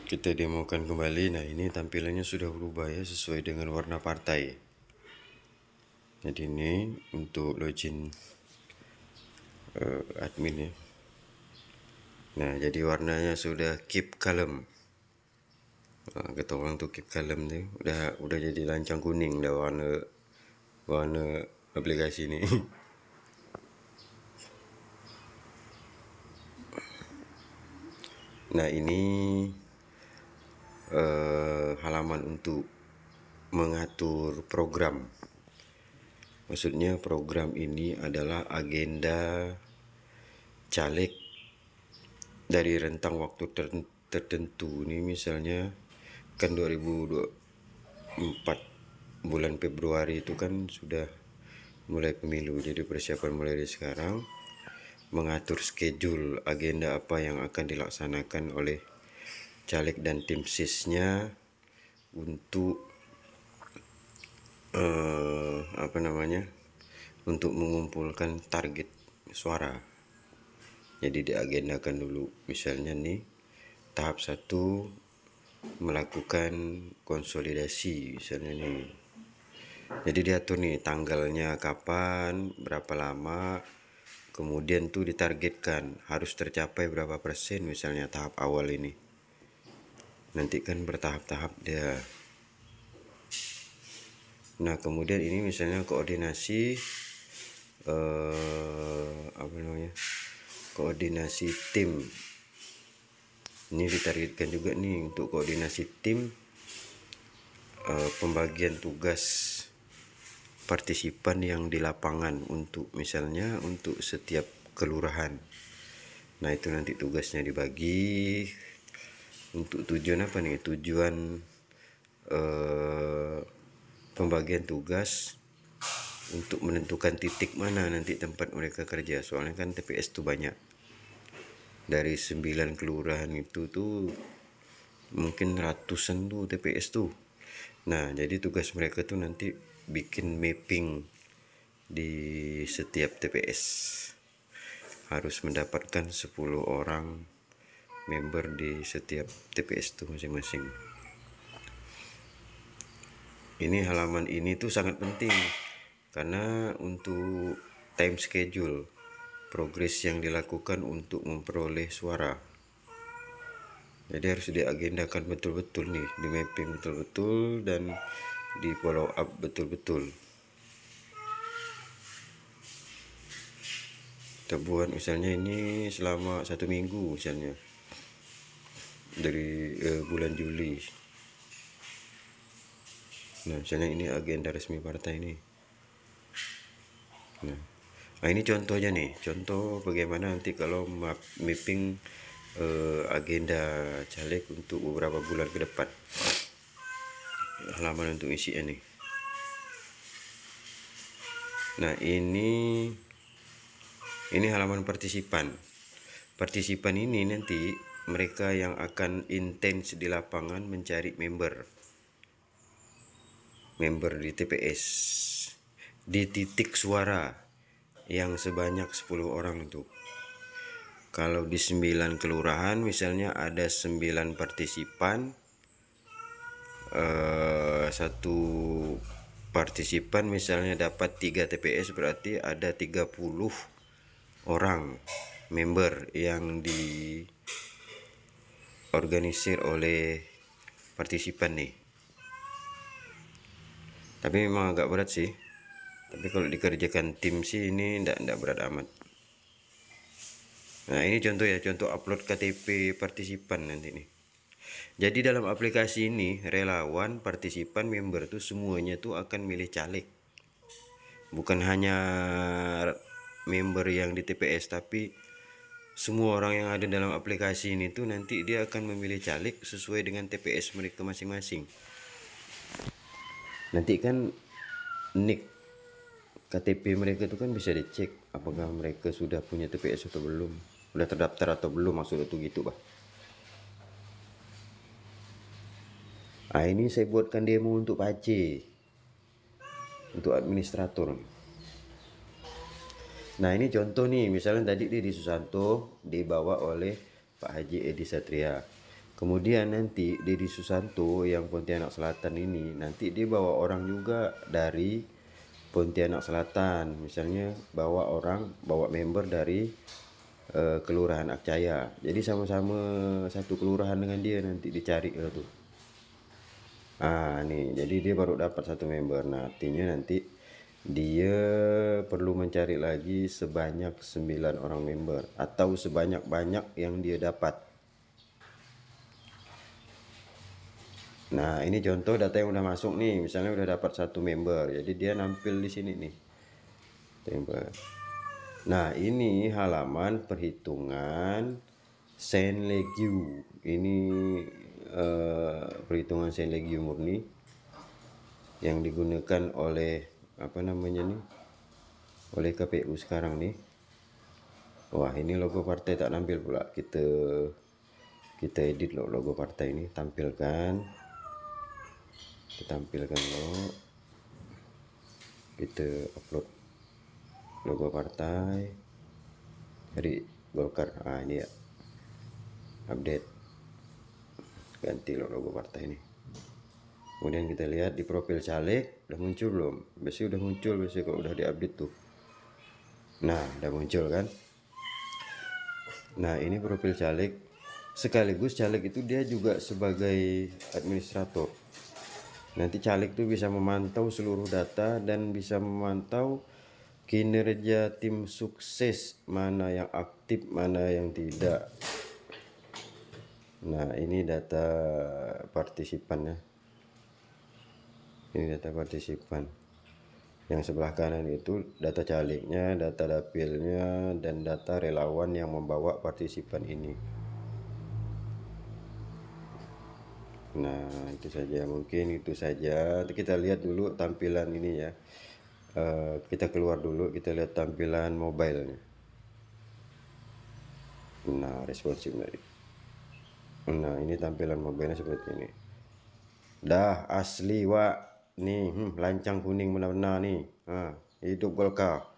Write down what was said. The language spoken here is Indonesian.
Kita demokan kembali. Nah, ini tampilannya sudah berubah ya, sesuai dengan warna partai. Jadi ini untuk login admin ya. Nah, jadi warnanya sudah keep kalem. Kata orang tuh keep kalem tuh udah jadi lancang kuning dah warna warna aplikasi ini. Nah, ini halaman untuk mengatur program. Maksudnya program ini adalah agenda caleg dari rentang waktu tertentu. Ini misalnya kan 2024 bulan Februari itu kan sudah mulai pemilu, jadi persiapan mulai dari sekarang mengatur schedule agenda apa yang akan dilaksanakan oleh caleg dan tim sisnya untuk untuk mengumpulkan target suara. Jadi diagendakan dulu, misalnya nih tahap 1 melakukan konsolidasi misalnya nih. Jadi diatur nih tanggalnya kapan, berapa lama, kemudian tuh ditargetkan harus tercapai berapa persen misalnya tahap awal ini. Nanti kan bertahap-tahap dia. Nah, kemudian ini misalnya koordinasi koordinasi tim. Ini ditargetkan juga nih untuk koordinasi tim, pembagian tugas partisipan yang di lapangan untuk misalnya untuk setiap kelurahan. Nah, itu nanti tugasnya dibagi untuk tujuan apa nih? Tujuan pembagian tugas untuk menentukan titik mana nanti tempat mereka kerja. Soalnya kan TPS tuh banyak. Dari 9 kelurahan itu tuh mungkin ratusan tuh TPS tuh. Nah, jadi tugas mereka tuh nanti bikin mapping di setiap TPS. Harus mendapatkan 10 orang member di setiap TPS tuh masing-masing. Ini halaman ini tuh sangat penting karena untuk time schedule progres yang dilakukan untuk memperoleh suara. Jadi harus diagendakan betul-betul nih, di mapping betul-betul dan di follow up betul-betul. Kita buat misalnya ini selama 1 minggu misalnya dari bulan Juli. Nah, misalnya ini agenda resmi partai ini. Nah, ini contohnya nih, contoh bagaimana nanti kalau mapping agenda caleg untuk beberapa bulan ke depan. Halaman untuk isinya nih. Nah, ini halaman partisipan. Partisipan ini nanti mereka yang akan intens di lapangan mencari member di TPS di titik suara yang sebanyak 10 orang itu. Kalau di 9 kelurahan misalnya ada 9 partisipan, satu partisipan misalnya dapat 3 TPS, berarti ada 30 orang member yang diorganisir oleh partisipan nih. Tapi memang agak berat sih. Tapi kalau dikerjakan tim sih ini enggak berat amat. Nah, ini contoh ya, contoh upload KTP partisipan nanti nih. Jadi dalam aplikasi ini relawan, partisipan, member tuh semuanya tuh akan milih caleg. Bukan hanya member yang di TPS, tapi semua orang yang ada dalam aplikasi ini tuh nanti dia akan memilih caleg sesuai dengan TPS mereka masing-masing. Nanti kan nick KTP mereka itu kan bisa dicek apakah mereka sudah punya TPS atau belum, sudah terdaftar atau belum, maksudnya tuh gitu bah. Nah, ini saya buatkan demo untuk Pak Haji, untuk administrator. Nah, ini contoh nih, misalnya tadi di Susanto dibawa oleh Pak Haji Edi Satria. Kemudian nanti Deddy Susanto yang Pontianak Selatan ini nanti dia bawa orang juga dari Pontianak Selatan, misalnya bawa member dari Kelurahan Akcaya. Jadi sama-sama satu kelurahan dengan dia, nanti dicari lah tuh. Nih, jadi dia baru dapat satu member. Nah, artinya nanti dia perlu mencari lagi sebanyak 9 orang member atau sebanyak-banyak yang dia dapat. Nah, ini contoh data yang udah masuk nih. Misalnya udah dapat satu member, jadi dia nampil di sini nih. Member. Nah, ini halaman perhitungan Saint Legiu. Ini perhitungan Saint Legiu murni yang digunakan oleh apa namanya nih? Oleh KPU sekarang nih. Wah, ini logo partai tak nampil pula. Kita edit logo partai ini, tampilkan. Kita tampilkan kita upload logo partai dari Golkar. Ini ya, update, ganti logo partai ini. Kemudian kita lihat di profil caleg udah muncul belum? Biasanya udah muncul, biasanya kalau udah diupdate tuh. Nah, udah muncul kan. Nah, ini profil caleg, sekaligus caleg itu dia juga sebagai administrator. Nanti caleg tuh bisa memantau seluruh data dan bisa memantau kinerja tim sukses, mana yang aktif, mana yang tidak. Nah, ini data partisipan ya. Ini data partisipan. Yang sebelah kanan itu data calegnya, data dapilnya, dan data relawan yang membawa partisipan ini. Nah, itu saja, mungkin itu saja. Kita lihat dulu tampilan ini ya. Kita keluar dulu, kita lihat tampilan mobile-nya. Nah, responsif tadi. Nah, ini tampilan mobile seperti ini. Dah asli, Wak. Nih, lancang kuning benar-benar nih. Hidup Golkar.